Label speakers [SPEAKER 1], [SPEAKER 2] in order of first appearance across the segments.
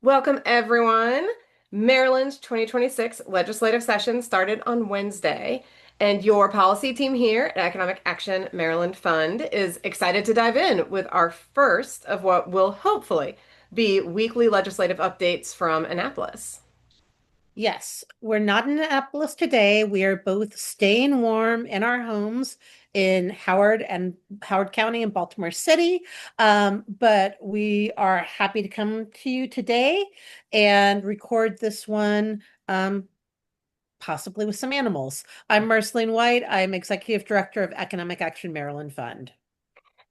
[SPEAKER 1] Welcome, everyone. Maryland's 2026 legislative session started on Wednesday, and your policy team here at Economic Action Maryland Fund is excited to dive in with our first of what will hopefully be weekly legislative updates from Annapolis.
[SPEAKER 2] Yes, we're not in Annapolis today. We are both staying warm in our homes in Howard County and Baltimore City. But we are happy to come to you today and record this one, possibly with some animals. I'm Marceline White. I'm Executive Director of Economic Action Maryland Fund.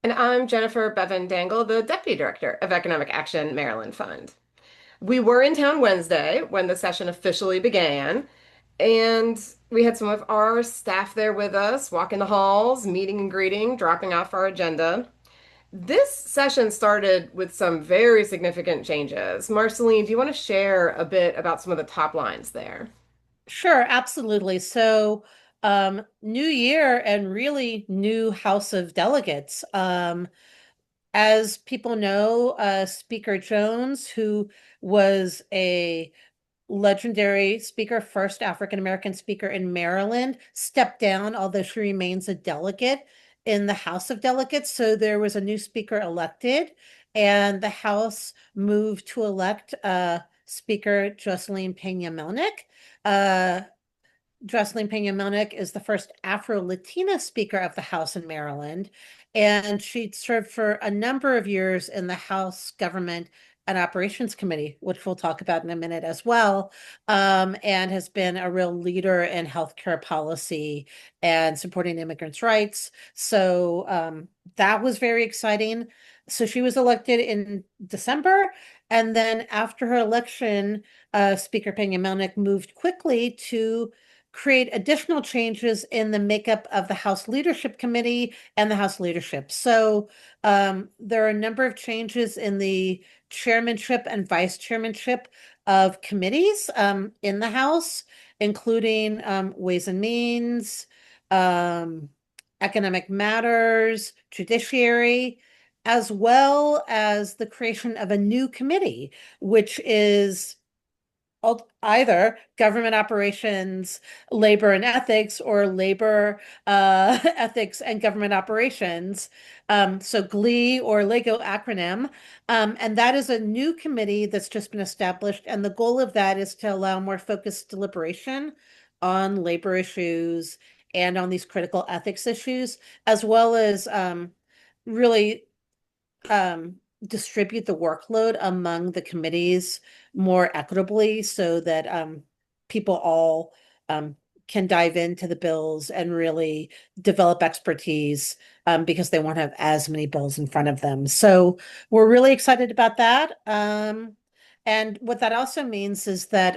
[SPEAKER 1] And I'm Jennifer Bevan Dangle, the Deputy Director of Economic Action Maryland Fund. We were in town Wednesday when the session officially began, and we had some of our staff there with us, walking the halls, meeting and greeting, dropping off our agenda. This session started with some very significant changes. Marceline, do you want to share a bit about some of the top lines there?
[SPEAKER 2] Sure, absolutely. So, new year and really new House of Delegates. As people know, Speaker Jones, who was a legendary speaker, first African American speaker in Maryland, stepped down, although she remains a delegate in the House of Delegates. So there was a new speaker elected, and the House moved to elect Speaker Jocelyn Peña-Melnick. Uh, Jocelyn Peña-Melnick is the first Afro-Latina Speaker of the House in Maryland, and she served for a number of years in the House Government and Operations Committee, which we'll talk about in a minute as well, and has been a real leader in healthcare policy and supporting immigrants' rights. So that was very exciting. So she was elected in December, and then after her election, Speaker Peña-Melnick moved quickly to create additional changes in the makeup of the House Leadership Committee and the House leadership. So there are a number of changes in the chairmanship and vice chairmanship of committees in the House, including Ways and Means, um, Economic Matters, Judiciary, as well as the creation of a new committee, which is either government operations, labor and ethics, or labor ethics and government operations. So GLEE or LEGO acronym. And that is a new committee that's just been established. And the goal of that is to allow more focused deliberation on labor issues and on these critical ethics issues, as well as really um, distribute the workload among the committees more equitably so that people all um, can dive into the bills and really develop expertise because they won't have as many bills in front of them. So we're really excited about that. And what that also means is that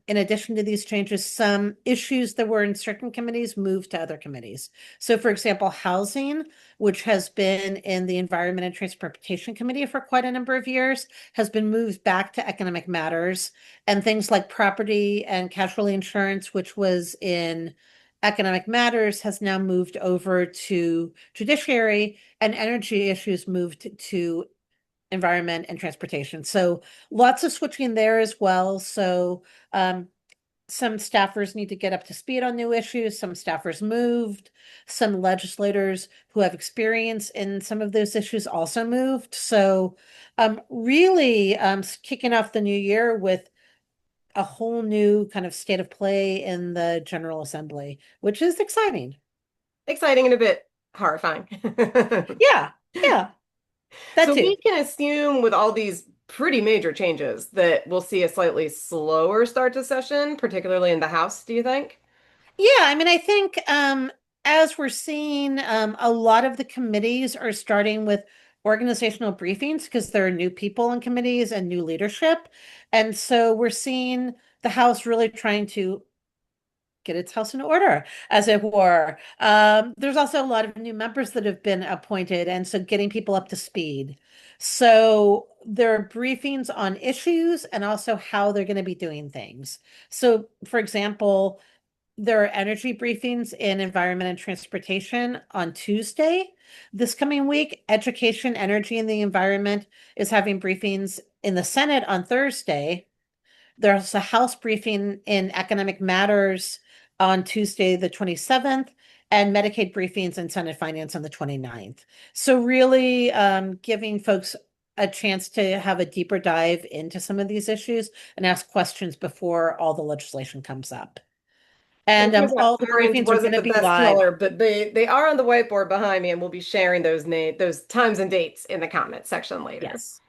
[SPEAKER 2] in addition to these changes, some issues that were in certain committees moved to other committees. So, for example, housing, which has been in the Environment and Transportation Committee for quite a number of years, has been moved back to Economic Matters. And things like property and casualty insurance, which was in Economic Matters, has now moved over to Judiciary, and energy issues moved to Environment and Transportation. So lots of switching there as well. So some staffers need to get up to speed on new issues. Some staffers moved. Some legislators who have experience in some of those issues also moved. So really kicking off the new year with a whole new kind of state of play in the General Assembly, which is exciting.
[SPEAKER 1] Exciting and a bit horrifying.
[SPEAKER 2] Yeah, yeah, that
[SPEAKER 1] So
[SPEAKER 2] too.
[SPEAKER 1] we can assume with all these pretty major changes that we'll see a slightly slower start to session, particularly in the House, do you think?
[SPEAKER 2] Yeah, I mean, I think as we're seeing, a lot of the committees are starting with organizational briefings because there are new people in committees and new leadership. And so we're seeing the House really trying to get its house in order, as it were. There's also a lot of new members that have been appointed, and so getting people up to speed. So there are briefings on issues and also how they're going to be doing things. So, for example, there are energy briefings in environment and transportation on Tuesday. This coming week, education, energy, and the environment is having briefings in the Senate on Thursday. There's a House briefing in Economic Matters on Tuesday, the 27th, and Medicaid briefings in Senate Finance on the 29th. So really giving folks a chance to have a deeper dive into some of these issues and ask questions before all the legislation comes up.
[SPEAKER 1] And
[SPEAKER 2] And
[SPEAKER 1] here's that
[SPEAKER 2] all the
[SPEAKER 1] orange
[SPEAKER 2] briefings are going
[SPEAKER 1] wasn't
[SPEAKER 2] to
[SPEAKER 1] the
[SPEAKER 2] be
[SPEAKER 1] best
[SPEAKER 2] live.
[SPEAKER 1] color, but they are on the whiteboard behind me, and we'll be sharing those times and dates in the comments section later.
[SPEAKER 2] Yes.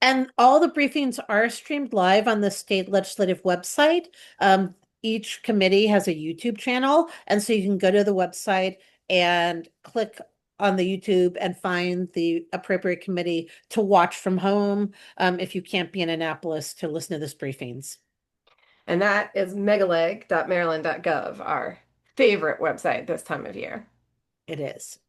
[SPEAKER 2] And all the briefings are streamed live on the state legislative website. Each committee has a YouTube channel, and so you can go to the website and click on the YouTube and find the appropriate committee to watch from home, if you can't be in Annapolis to listen to this briefings.
[SPEAKER 1] And that is megaleg.maryland.gov, our favorite website this time of year.
[SPEAKER 2] It is.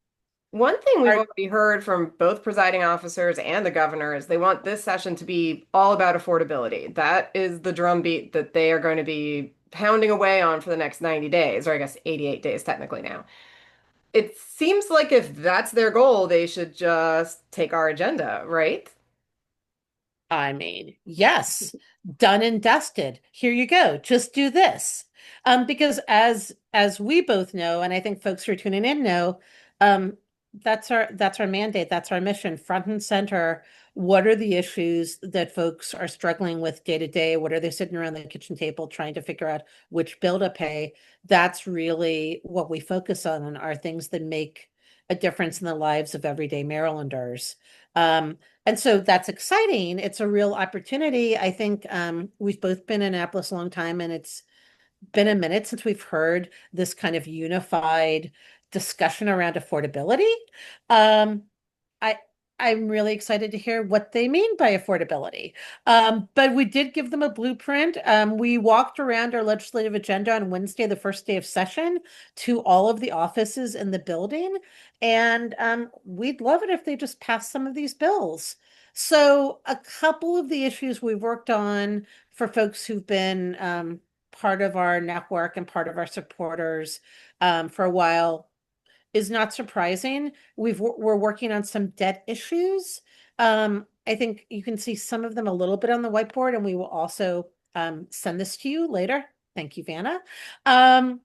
[SPEAKER 1] One thing we've
[SPEAKER 2] Our,
[SPEAKER 1] already heard from both presiding officers and the governor is they want this session to be all about affordability. That is the drumbeat that they are going to be pounding away on for the next 90 days, or I guess 88 days technically now. It seems like if that's their goal, they should just take our agenda, right?
[SPEAKER 2] I mean, yes, done and dusted. Here you go. Just do this. Because as we both know, and I think folks who are tuning in know, um, that's our mandate, that's our mission, front and center. What are the issues that folks are struggling with day to day? What are they sitting around the kitchen table trying to figure out which bill to pay? That's really what we focus on and are things that make a difference in the lives of everyday Marylanders. And so that's exciting. It's a real opportunity. I think we've both been in Annapolis a long time, and it's been a minute since we've heard this kind of unified discussion around affordability. Um, I I'm really excited to hear what they mean by affordability. But we did give them a blueprint. We walked around our legislative agenda on Wednesday, the first day of session, to all of the offices in the building, and we'd love it if they just passed some of these bills. So a couple of the issues we worked on for folks who've been part of our network and part of our supporters for a while is not surprising. We're working on some debt issues. I think you can see some of them a little bit on the whiteboard, and we will also send this to you later. Thank you, Vanna. Um,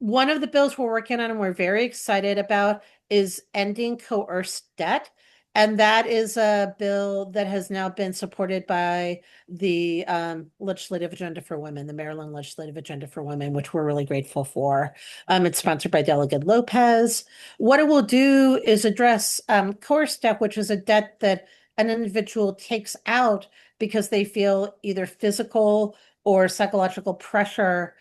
[SPEAKER 2] one of the bills we're working on and we're very excited about is ending coerced debt. And that is a bill that has now been supported by the Legislative Agenda for Women, the Maryland Legislative Agenda for Women, which we're really grateful for. It's sponsored by Delegate Lopez. What it will do is address coerced debt, which is a debt that an individual takes out because they feel either physical or psychological pressure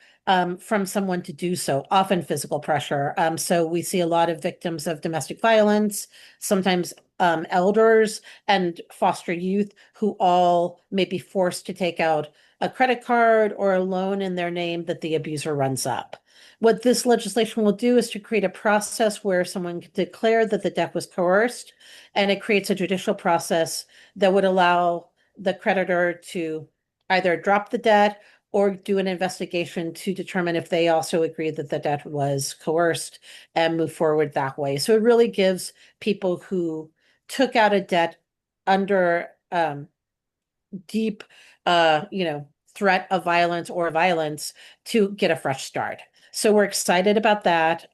[SPEAKER 2] from someone to do so, often physical pressure. So we see a lot of victims of domestic violence, sometimes elders and foster youth who all may be forced to take out a credit card or a loan in their name that the abuser runs up. What this legislation will do is to create a process where someone can declare that the debt was coerced, and it creates a judicial process that would allow the creditor to either drop the debt or do an investigation to determine if they also agree that the debt was coerced and move forward that way. So it really gives people who took out a debt under deep, threat of violence or violence to get a fresh start. So we're excited about that.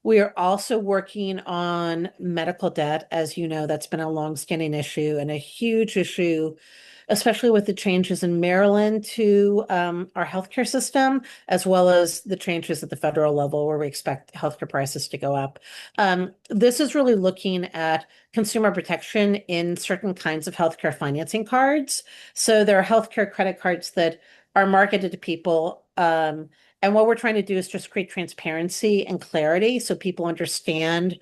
[SPEAKER 2] We are also working on medical debt. As you know, that's been a longstanding issue and a huge issue, especially with the changes in Maryland to our healthcare system, as well as the changes at the federal level where we expect healthcare prices to go up. This is really looking at consumer protection in certain kinds of healthcare financing cards. So there are healthcare credit cards that are marketed to people. And what we're trying to do is just create transparency and clarity so people understand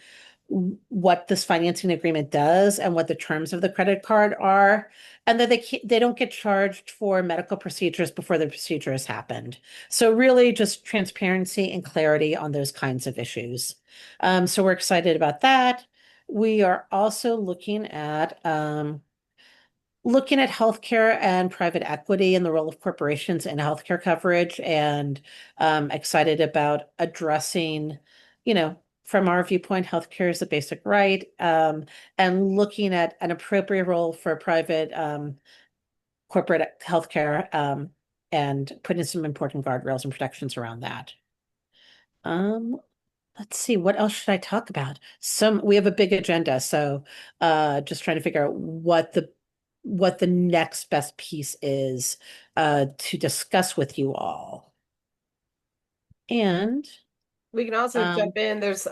[SPEAKER 2] what this financing agreement does and what the terms of the credit card are, and that they don't get charged for medical procedures before the procedure has happened. So really just transparency and clarity on those kinds of issues. So we're excited about that. We are also looking at healthcare and private equity and the role of corporations in healthcare coverage, and excited about addressing, you know, from our viewpoint, healthcare is a basic right, and looking at an appropriate role for private corporate healthcare, and putting some important guardrails and protections around that. Um, let's see, what else should I talk about? We have a big agenda, so just trying to figure out what the next best piece is to discuss with you all. And
[SPEAKER 1] We can also
[SPEAKER 2] um,
[SPEAKER 1] jump in. There's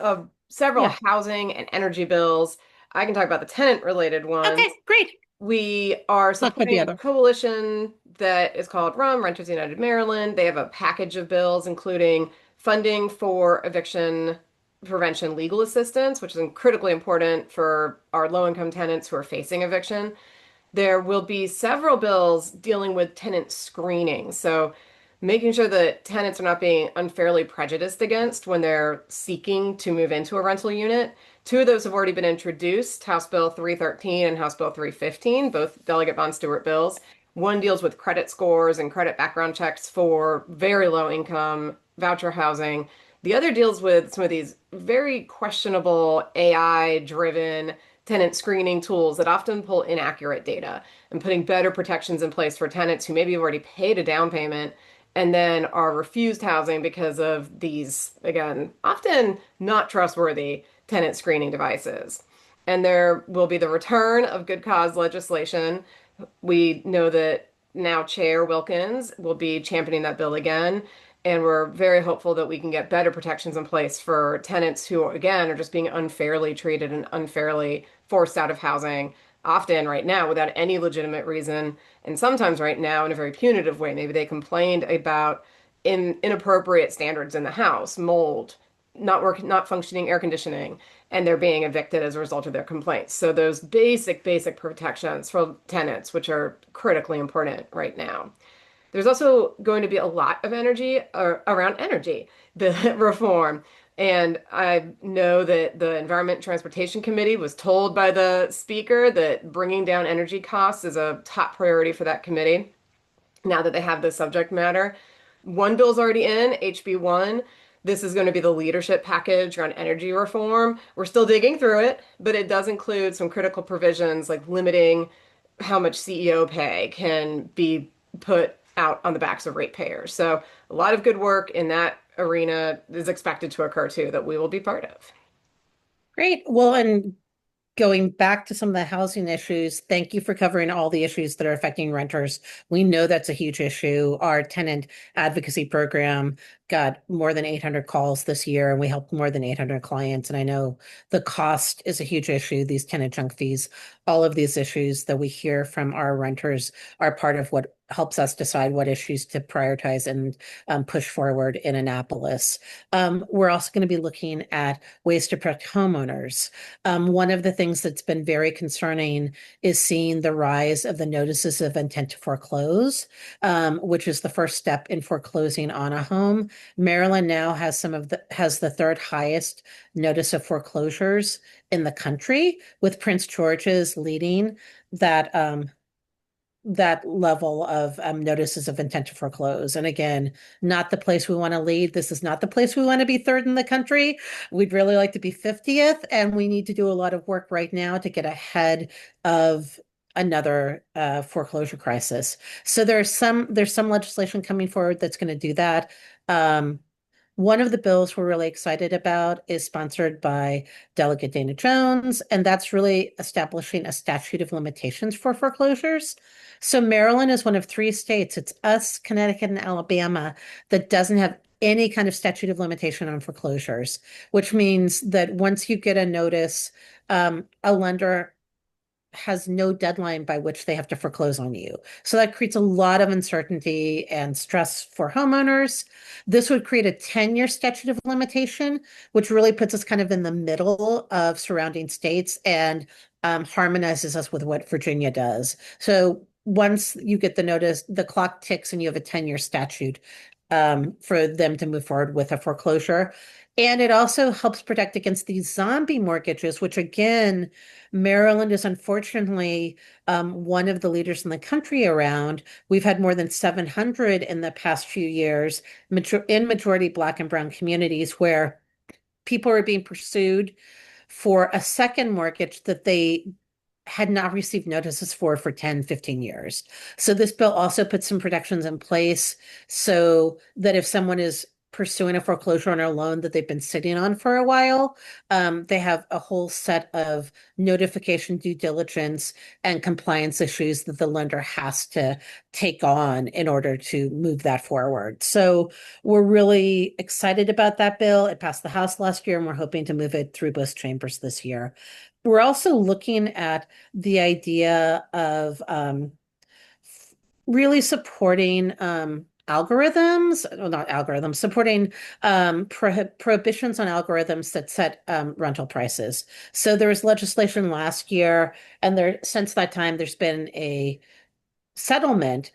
[SPEAKER 1] several
[SPEAKER 2] yeah.
[SPEAKER 1] housing and energy bills. I can talk about the tenant related
[SPEAKER 2] Okay,
[SPEAKER 1] ones.
[SPEAKER 2] great.
[SPEAKER 1] We are
[SPEAKER 2] Talk about
[SPEAKER 1] supporting
[SPEAKER 2] the
[SPEAKER 1] a
[SPEAKER 2] other.
[SPEAKER 1] coalition that is called RUM, Renters United Maryland. They have a package of bills, including funding for eviction prevention legal assistance, which is critically important for our low-income tenants who are facing eviction. There will be several bills dealing with tenant screening. So, making sure that tenants are not being unfairly prejudiced against when they're seeking to move into a rental unit. Two of those have already been introduced, House Bill 313 and House Bill 315, both Delegate Von Stewart bills. One deals with credit scores and credit background checks for very low income voucher housing. The other deals with some of these very questionable AI driven tenant screening tools that often pull inaccurate data and putting better protections in place for tenants who maybe have already paid a down payment and then are refused housing because of these, again, often not trustworthy tenant screening devices. And there will be the return of good cause legislation. We know that now Chair Wilkins will be championing that bill again. And we're very hopeful that we can get better protections in place for tenants who, again, are just being unfairly treated and unfairly forced out of housing, often right now without any legitimate reason, and sometimes right now in a very punitive way. Maybe they complained about inappropriate standards in the house, mold, not functioning air conditioning, and they're being evicted as a result of their complaints. So those basic protections for tenants, which are critically important right now. There's also going to be a lot of energy around energy, the reform. And I know that the Environment and Transportation Committee was told by the speaker that bringing down energy costs is a top priority for that committee now that they have the subject matter. One bill's already in, HB1. This is going to be the leadership package around energy reform. We're still digging through it, but it does include some critical provisions like limiting how much CEO pay can be put out on the backs of ratepayers. So, a lot of good work in that arena is expected to occur too, that we will be part of.
[SPEAKER 2] Great. Well, and going back to some of the housing issues, thank you for covering all the issues that are affecting renters. We know that's a huge issue. Our tenant advocacy program got more than 800 calls this year, and we helped more than 800 clients. And I know the cost is a huge issue, these tenant junk fees, all of these issues that we hear from our renters are part of what helps us decide what issues to prioritize and push forward in Annapolis. We're also going to be looking at ways to protect homeowners. One of the things that's been very concerning is seeing the rise of the notices of intent to foreclose, which is the first step in foreclosing on a home. Maryland now has the third highest notice of foreclosures in the country, with Prince George's leading that that level of notices of intent to foreclose. And again, not the place we want to lead. This is not the place we want to be third in the country. We'd really like to be 50th, and we need to do a lot of work right now to get ahead of another foreclosure crisis. So there's some legislation coming forward that's going to do that. Um, One of the bills we're really excited about is sponsored by Delegate Dana Jones, and that's really establishing a statute of limitations for foreclosures. So Maryland is one of three states, it's us, Connecticut, and Alabama, that doesn't have any kind of statute of limitation on foreclosures, which means that once you get a notice, a lender has no deadline by which they have to foreclose on you. So that creates a lot of uncertainty and stress for homeowners. This would create a 10-year statute of limitation, which really puts us kind of in the middle of surrounding states and harmonizes us with what Virginia does. So once you get the notice, the clock ticks and you have a 10-year statute for them to move forward with a foreclosure. And it also helps protect against these zombie mortgages, which again, Maryland is unfortunately one of the leaders in the country around. We've had more than 700 in the past few years in majority Black and Brown communities where people are being pursued for a second mortgage that they had not received notices for 10, 15 years. So this bill also puts some protections in place so that if someone is pursuing a foreclosure on a loan that they've been sitting on for a while, they have a whole set of notification, due diligence, and compliance issues that the lender has to take on in order to move that forward. So we're really excited about that bill. It passed the House last year, and we're hoping to move it through both chambers this year. We're also looking at the idea of really supporting algorithms, well, not algorithms, supporting prohibitions on algorithms that set rental prices. So there was legislation last year, and since that time, there's been a settlement,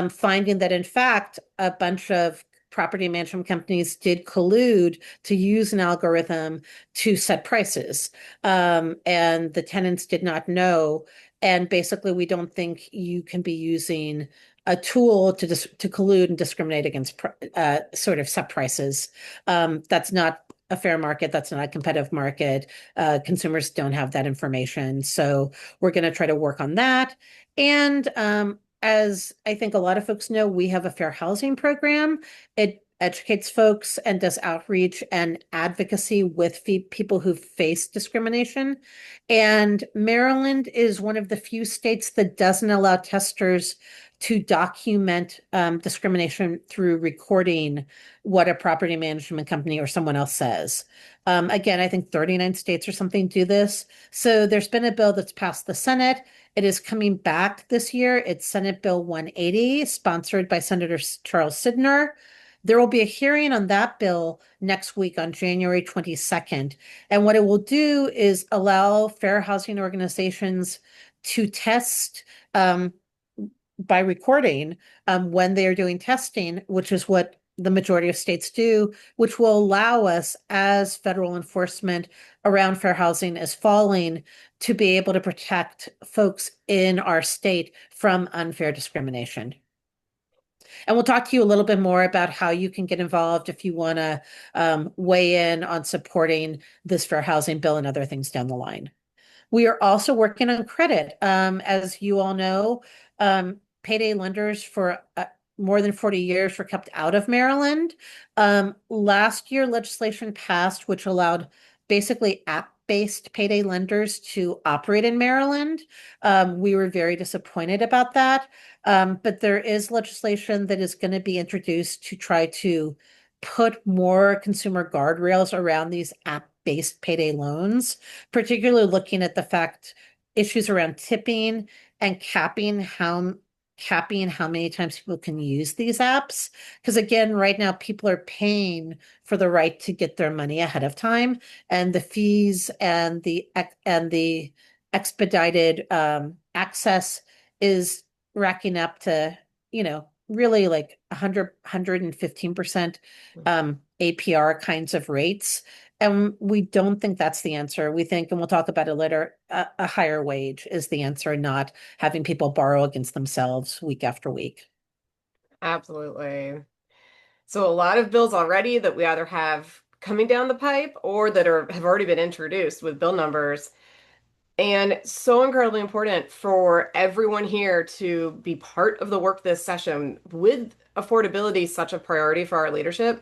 [SPEAKER 2] finding that in fact a bunch of property management companies did collude to use an algorithm to set prices, and the tenants did not know. And basically, we don't think you can be using a tool to collude and discriminate against sort of set prices. That's not a fair market. That's not a competitive market. Consumers don't have that information. So we're going to try to work on that. And as I think a lot of folks know, we have a fair housing program. It educates folks and does outreach and advocacy with people who face discrimination. And Maryland is one of the few states that doesn't allow testers to document discrimination through recording what a property management company or someone else says. Again, I think 39 states or something do this. So there's been a bill that's passed the Senate. It is coming back this year. It's Senate Bill 180, sponsored by Senator Charles Sydnor. There will be a hearing on that bill next week on January 22nd. And what it will do is allow fair housing organizations to test by recording when they are doing testing, which is what the majority of states do, which will allow us as federal enforcement around fair housing is falling to be able to protect folks in our state from unfair discrimination. And we'll talk to you a little bit more about how you can get involved if you want to weigh in on supporting this fair housing bill and other things down the line. We are also working on credit. As you all know, payday lenders for more than 40 years were kept out of Maryland. Last year, legislation passed which allowed basically app-based payday lenders to operate in Maryland. We were very disappointed about that. But there is legislation that is going to be introduced to try to put more consumer guardrails around these app-based payday loans, particularly looking at the fact issues around tipping and capping how many times people can use these apps. Because again, right now people are paying for the right to get their money ahead of time, and the fees and the expedited access is racking up to, really like 115% APR kinds of rates. And we don't think that's the answer. We think, and we'll talk about it later, a higher wage is the answer, not having people borrow against themselves week after week.
[SPEAKER 1] Absolutely. So a lot of bills already that we either have coming down the pipe or that have already been introduced with bill numbers. And so incredibly important for everyone here to be part of the work this session with affordability such a priority for our leadership.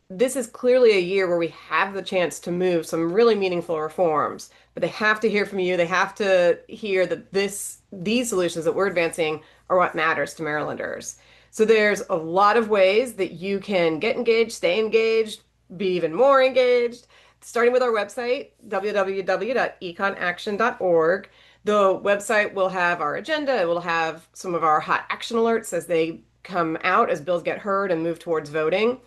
[SPEAKER 1] This is clearly a year where we have the chance to move some really meaningful reforms, but they have to hear from you. They have to hear that these solutions that we're advancing are what matters to Marylanders. So there's a lot of ways that you can get engaged, stay engaged, be even more engaged, starting with our website, www.econaction.org. The website will have our agenda. It will have some of our hot action alerts as they come out, as bills get heard and move towards voting.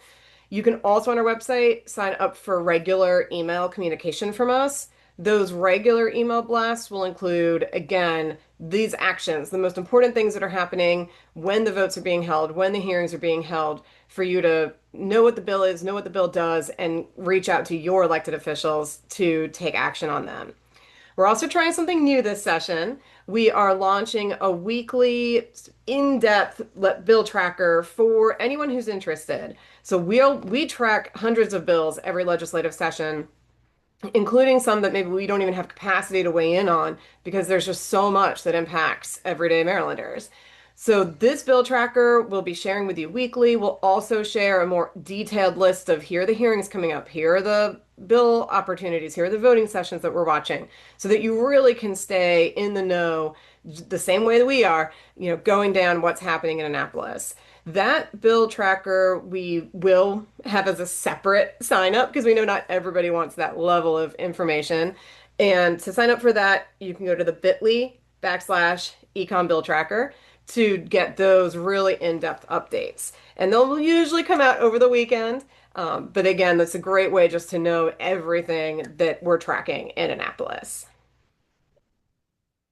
[SPEAKER 1] You can also on our website sign up for regular email communication from us. Those regular email blasts will include, again, these actions, the most important things that are happening when the votes are being held, when the hearings are being held, for you to know what the bill is, know what the bill does, and reach out to your elected officials to take action on them. We're also trying something new this session. We are launching a weekly in-depth bill tracker for anyone who's interested. So we track hundreds of bills every legislative session. including some that maybe we don't even have capacity to weigh in on because there's just so much that impacts everyday Marylanders. So this bill tracker we'll be sharing with you weekly. We'll also share a more detailed list of here are the hearings coming up, here are the bill opportunities, here are the voting sessions that we're watching, so that you really can stay in the know the same way that we are, going down what's happening in Annapolis. That bill tracker we will have as a separate sign up because we know not everybody wants that level of information. And to sign up for that, you can go to the bit.ly/econ bill tracker to get those really in-depth updates. And they'll usually come out over the weekend. But again, that's a great way just to know everything that we're tracking in Annapolis.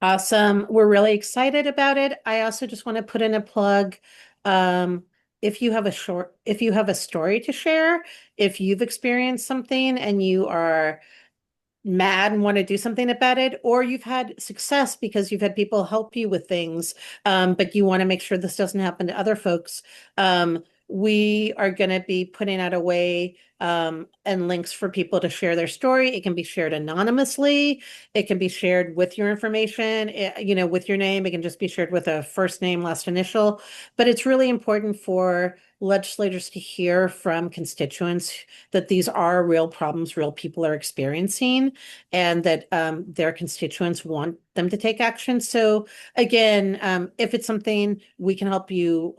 [SPEAKER 2] Awesome. We're really excited about it. I also just want to put in a plug. Um, if you have a story to share, if you've experienced something and you are mad and want to do something about it, or you've had success because you've had people help you with things, but you want to make sure this doesn't happen to other folks. We are going to be putting out a way and links for people to share their story. It can be shared anonymously. It can be shared with your information, with your name. It can just be shared with a first name, last initial. But it's really important for legislators to hear from constituents that these are real problems real people are experiencing and that their constituents want them to take action. So again, if it's something we can help you,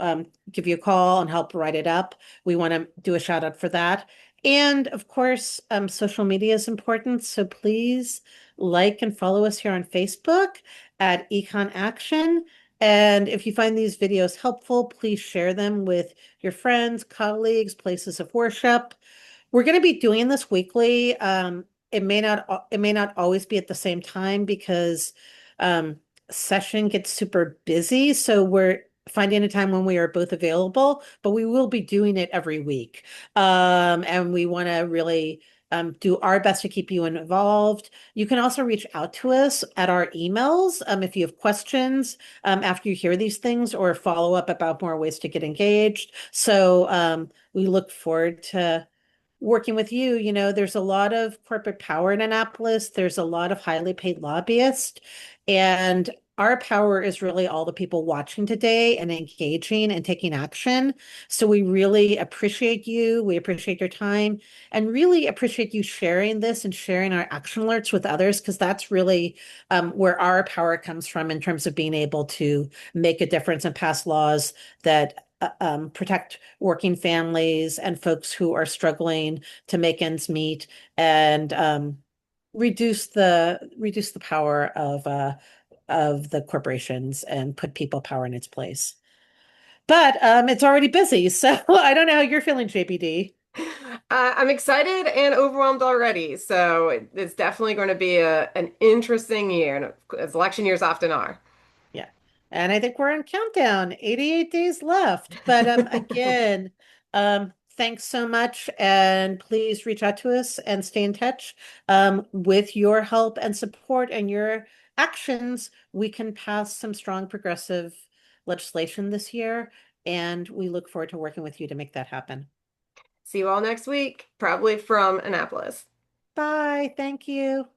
[SPEAKER 2] give you a call and help write it up, we want to do a shout out for that. And of course, social media is important. So please like and follow us here on Facebook at Econ Action. And if you find these videos helpful, please share them with your friends, colleagues, places of worship. We're going to be doing this weekly. It may not always be at the same time because um, session gets super busy. So we're finding a time when we are both available, but we will be doing it every week. And we want to really do our best to keep you involved. You can also reach out to us at our emails if you have questions after you hear these things or follow up about more ways to get engaged. So we look forward to working with you. There's a lot of corporate power in Annapolis. There's a lot of highly paid lobbyists. And our power is really all the people watching today and engaging and taking action. So we really appreciate you. We appreciate your time and really appreciate you sharing this and sharing our action alerts with others, because that's really where our power comes from in terms of being able to make a difference and pass laws that protect working families and folks who are struggling to make ends meet and reduce the power of the corporations and put people power in its place. But it's already busy, so I don't know how you're feeling, JPD.
[SPEAKER 1] I'm excited and overwhelmed already. So it's definitely going to be an interesting year, and as election years often are.
[SPEAKER 2] Yeah. And I think we're on countdown, 88 days left. But again, thanks so much. And please reach out to us and stay in touch. With your help and support and your actions, we can pass some strong progressive legislation this year. And we look forward to working with you to make that happen.
[SPEAKER 1] See you all next week, probably from Annapolis.
[SPEAKER 2] Bye. Thank you.